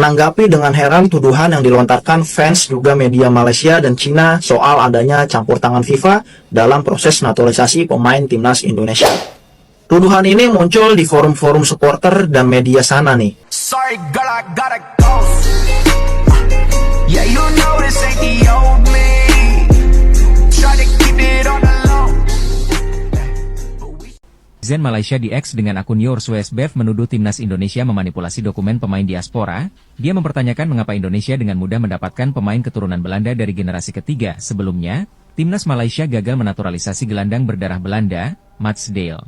menanggapi dengan heran tuduhan yang dilontarkan fans juga media Malaysia dan Cina soal adanya campur tangan FIFA dalam proses naturalisasi pemain timnas Indonesia. Tuduhan ini muncul di forum-forum supporter dan media sana nih. Sorry, girl, I gotta go. Yeah, you know this ain't the old me. Try to keep it on the low. Zen Malaysia di X dengan akun YourSuesBev menuduh timnas Indonesia memanipulasi dokumen pemain diaspora. Dia mempertanyakan mengapa Indonesia dengan mudah mendapatkan pemain keturunan Belanda dari generasi ketiga. Sebelumnya, timnas Malaysia gagal menaturalisasi gelandang berdarah Belanda, Mats Dale.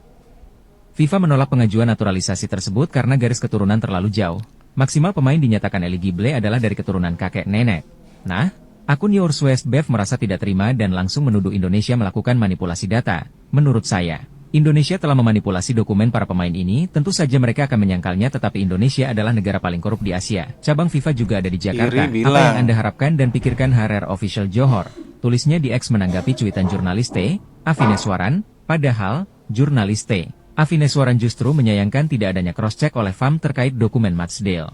FIFA menolak pengajuan naturalisasi tersebut karena garis keturunan terlalu jauh. Maksimal pemain dinyatakan eligible adalah dari keturunan kakek nenek. Nah, akun YourSuesBev merasa tidak terima dan langsung menuduh Indonesia melakukan manipulasi data. Menurut saya, Indonesia telah memanipulasi dokumen para pemain ini, tentu saja mereka akan menyangkalnya, tetapi Indonesia adalah negara paling korup di Asia. Cabang FIFA juga ada di Jakarta. Apa yang Anda harapkan dan pikirkan? HRR Official Johor. Tulisnya di X menanggapi cuitan jurnalis T. Avineswaran, padahal, jurnalis T. Avineswaran justru menyayangkan tidak adanya cross-check oleh FAM terkait dokumen Mats Dale.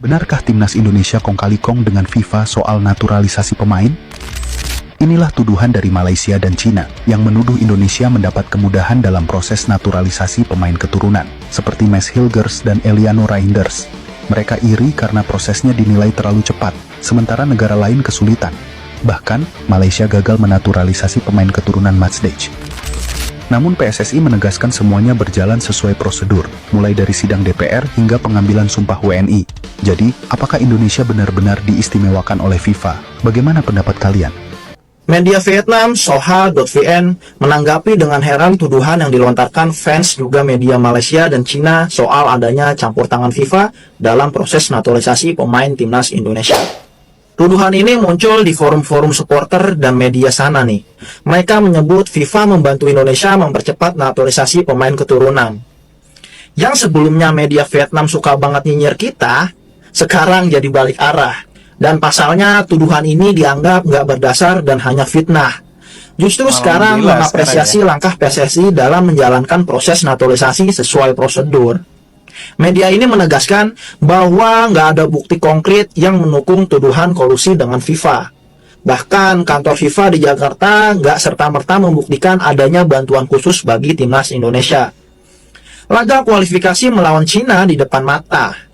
Benarkah timnas Indonesia kong kali kong dengan FIFA soal naturalisasi pemain? Inilah tuduhan dari Malaysia dan Cina yang menuduh Indonesia mendapat kemudahan dalam proses naturalisasi pemain keturunan, seperti Mads Hilgers dan Eliano Reinders. Mereka iri karena prosesnya dinilai terlalu cepat, sementara negara lain kesulitan. Bahkan, Malaysia gagal menaturalisasi pemain keturunan Mats Dale. Namun PSSI menegaskan semuanya berjalan sesuai prosedur, mulai dari sidang DPR hingga pengambilan sumpah WNI. Jadi, apakah Indonesia benar-benar diistimewakan oleh FIFA? Bagaimana pendapat kalian? Media Vietnam, Soha.vn, menanggapi dengan heran tuduhan yang dilontarkan fans juga media Malaysia dan Cina soal adanya campur tangan FIFA dalam proses naturalisasi pemain timnas Indonesia. Tuduhan ini muncul di forum-forum supporter dan media sana nih. Mereka menyebut FIFA membantu Indonesia mempercepat naturalisasi pemain keturunan. Yang sebelumnya media Vietnam suka banget nyinyir kita, sekarang jadi balik arah. Dan pasalnya tuduhan ini dianggap nggak berdasar dan hanya fitnah. Justru sekarang mengapresiasi langkah PSSI dalam menjalankan proses naturalisasi sesuai prosedur. Media ini menegaskan bahwa nggak ada bukti konkret yang mendukung tuduhan kolusi dengan FIFA. Bahkan kantor FIFA di Jakarta nggak serta-merta membuktikan adanya bantuan khusus bagi timnas Indonesia. Laga kualifikasi melawan Cina di depan mata.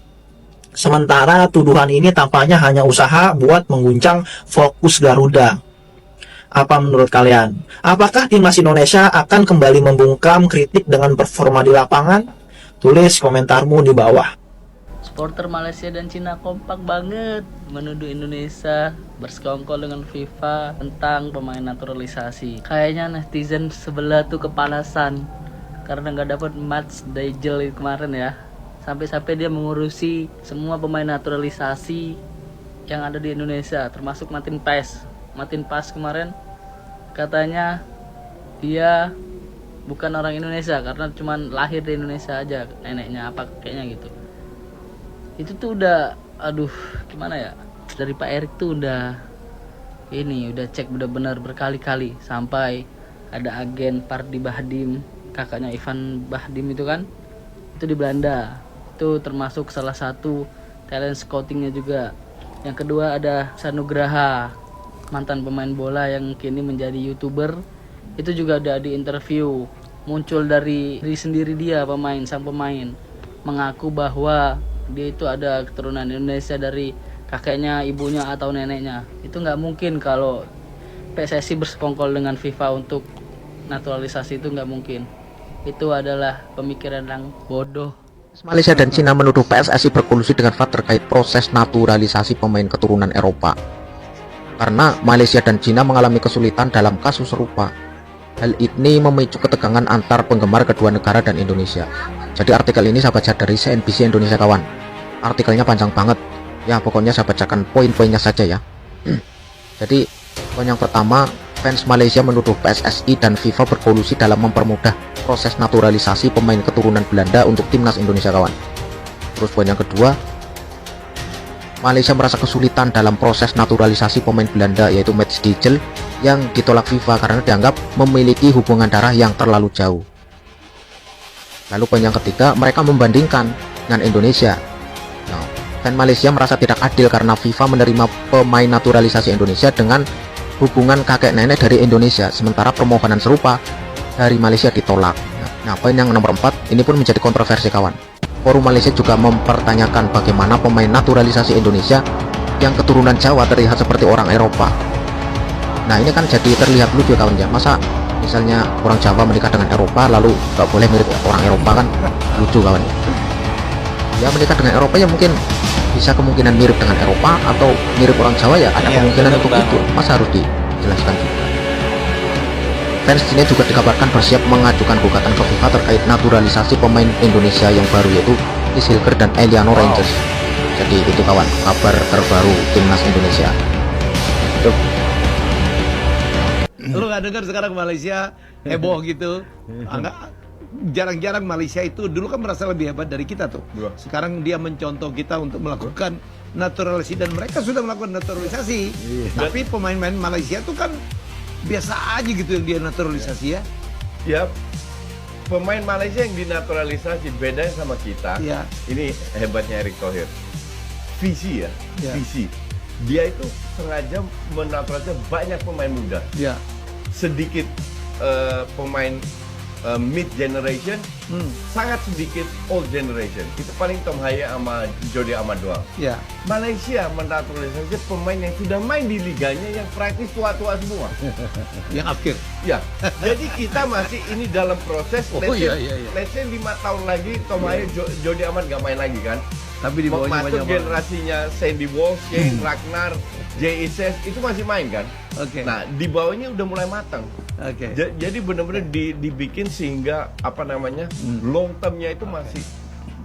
Sementara tuduhan ini tampaknya hanya usaha buat mengguncang fokus Garuda. Apa menurut kalian? Apakah timnas Indonesia akan kembali membungkam kritik dengan performa di lapangan? Tulis komentarmu di bawah. Supporter Malaysia dan Cina kompak banget menuduh Indonesia bersekongkol dengan FIFA tentang pemain naturalisasi. Kayaknya netizen sebelah tuh kepanasan karena nggak dapat Mats Dale kemarin ya. Sampai-sampai dia mengurusi semua pemain naturalisasi yang ada di Indonesia, termasuk Martin Pas kemarin katanya dia bukan orang Indonesia karena cuma lahir di Indonesia aja, neneknya apa kayaknya gitu. Itu tuh udah, aduh gimana ya, dari Pak Erik tuh udah cek benar-benar berkali-kali, sampai ada agen Pardi Bahdim, kakaknya Ivan Bahdim itu kan, itu di Belanda. Itu termasuk salah satu talent scoutingnya juga. Yang kedua ada Sanugraha, mantan pemain bola yang kini menjadi YouTuber. Itu juga ada di interview, muncul dari diri sendiri dia, sang pemain mengaku bahwa dia itu ada keturunan Indonesia dari kakeknya, ibunya atau neneknya. Itu nggak mungkin kalau PSSI bersekongkol dengan FIFA untuk naturalisasi, itu nggak mungkin. Itu adalah pemikiran yang bodoh. Malaysia dan Cina menuduh PSSI berkolusi dengan FIFA terkait proses naturalisasi pemain keturunan Eropa. Karena Malaysia dan Cina mengalami kesulitan dalam kasus serupa. Hal ini memicu ketegangan antar penggemar kedua negara dan Indonesia. Jadi artikel ini saya baca dari CNBC Indonesia kawan. Artikelnya panjang banget. Ya pokoknya saya bacakan poin-poinnya saja ya. Jadi poin yang pertama, fans Malaysia menuduh PSSI dan FIFA berkolusi dalam mempermudah proses naturalisasi pemain keturunan Belanda untuk timnas Indonesia kawan. Terus poin yang kedua, Malaysia merasa kesulitan dalam proses naturalisasi pemain Belanda yaitu Mats Dale yang ditolak FIFA karena dianggap memiliki hubungan darah yang terlalu jauh. Lalu poin yang ketiga, mereka membandingkan dengan Indonesia. Nah, Fan Malaysia merasa tidak adil karena FIFA menerima pemain naturalisasi Indonesia dengan hubungan kakek nenek dari Indonesia, sementara permohonan serupa dari Malaysia ditolak. Nah, poin yang nomor 4 ini pun menjadi kontroversi kawan. Forum Malaysia juga mempertanyakan bagaimana pemain naturalisasi Indonesia yang keturunan Jawa terlihat seperti orang Eropa. Nah, ini kan jadi terlihat lucu kawan ya. Masa misalnya orang Jawa menikah dengan Eropa lalu gak boleh mirip orang Eropa, kan lucu kawan ya. Menikah dengan Eropa ya mungkin bisa kemungkinan mirip dengan Eropa, atau mirip orang Jawa ya ada kemungkinan untuk itu. Masa harus dijelaskan juga. Fans Cina juga dikabarkan bersiap mengajukan gugatan ke FIFA terkait naturalisasi pemain Indonesia yang baru, yaitu Chris Hilger dan Eliano Rangers. Jadi itu kawan, kabar terbaru timnas Indonesia. Lu nggak dengar sekarang Malaysia heboh gitu? Jarang-jarang Malaysia itu dulu kan merasa lebih hebat dari kita tuh. Sekarang dia mencontoh kita untuk melakukan naturalisasi, dan mereka sudah melakukan naturalisasi. Tapi pemain-pemain Malaysia tuh kan biasa aja gitu yang dia naturalisasi ya. Ya, pemain Malaysia yang dinaturalisasi bedanya sama kita. Ya. Ini hebatnya Erick Thohir. Visi ya, visi. Dia itu sengaja menaturalisasi banyak pemain muda. Ya. Sedikit pemain mid generation, sangat sedikit old generation. Itu paling Tom Haya sama Jody Amat doang. Ya. Malaysia menaturalisasi pemain yang sudah main di liganya yang praktis tua-tua semua. Yang akhir. Ya, jadi kita masih ini dalam proses. Let's say 5 tahun lagi Tom Haya, Jody Amat gak main lagi kan? Tapi di bawahnya masuk banyak generasinya Sandy Walsh, Shane Ragnar, Jay Ises, itu masih main kan? Oke. Nah, di bawahnya udah mulai matang. Oke. Jadi benar-benar dibikin sehingga apa namanya long termnya itu masih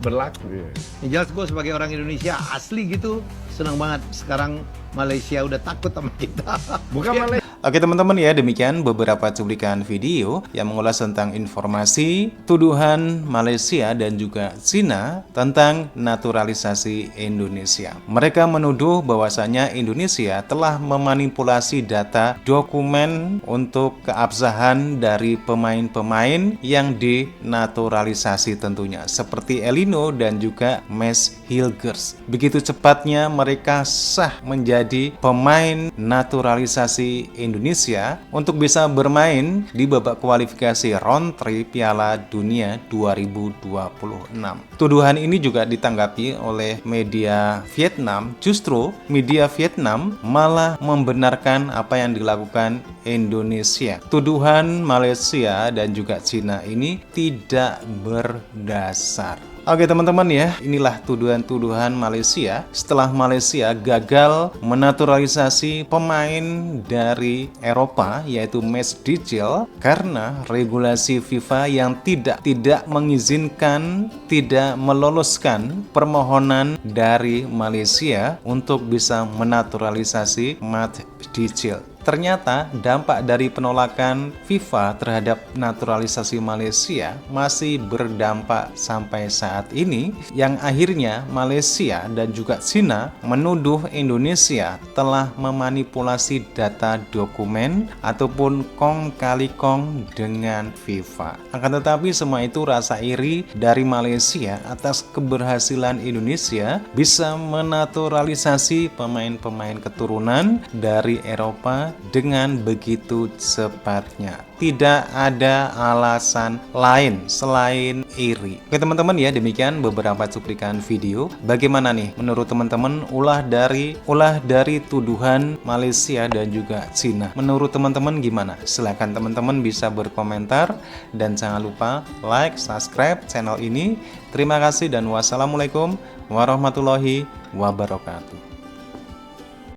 berlaku. Yang jelas gue sebagai orang Indonesia asli gitu senang banget sekarang Malaysia udah takut sama kita. Bukan Malaysia. Oke teman-teman ya, demikian beberapa cuplikan video yang mengulas tentang informasi tuduhan Malaysia dan juga Cina tentang naturalisasi Indonesia. Mereka menuduh bahwasanya Indonesia telah memanipulasi data dokumen untuk keabsahan dari pemain-pemain yang dinaturalisasi tentunya, seperti Elino dan juga Mes Hilgers. Begitu cepatnya mereka sah menjadi pemain naturalisasi Indonesia untuk bisa bermain di babak kualifikasi round 3 Piala Dunia 2026. Tuduhan ini juga ditanggapi oleh media Vietnam. Justru media Vietnam malah membenarkan apa yang dilakukan Indonesia. Tuduhan Malaysia dan juga Cina ini tidak berdasar. Oke teman-teman ya, inilah tuduhan-tuduhan Malaysia setelah Malaysia gagal menaturalisasi pemain dari Eropa yaitu Max Dijil karena regulasi FIFA yang tidak mengizinkan, tidak meloloskan permohonan dari Malaysia untuk bisa menaturalisasi Max Dijil. Ternyata dampak dari penolakan FIFA terhadap naturalisasi Malaysia masih berdampak sampai saat ini, yang akhirnya Malaysia dan juga Cina menuduh Indonesia telah memanipulasi data dokumen ataupun kong kali kong dengan FIFA. Akan tetapi semua itu rasa iri dari Malaysia atas keberhasilan Indonesia bisa menaturalisasi pemain-pemain keturunan dari Eropa dengan begitu cepatnya. Tidak ada alasan lain selain iri. Oke teman-teman ya, demikian beberapa cuplikan video. Bagaimana nih menurut teman-teman ulah dari tuduhan Malaysia dan juga Cina? Menurut teman-teman gimana? Silahkan teman-teman bisa berkomentar dan jangan lupa like, subscribe channel ini. Terima kasih dan wassalamualaikum warahmatullahi wabarakatuh.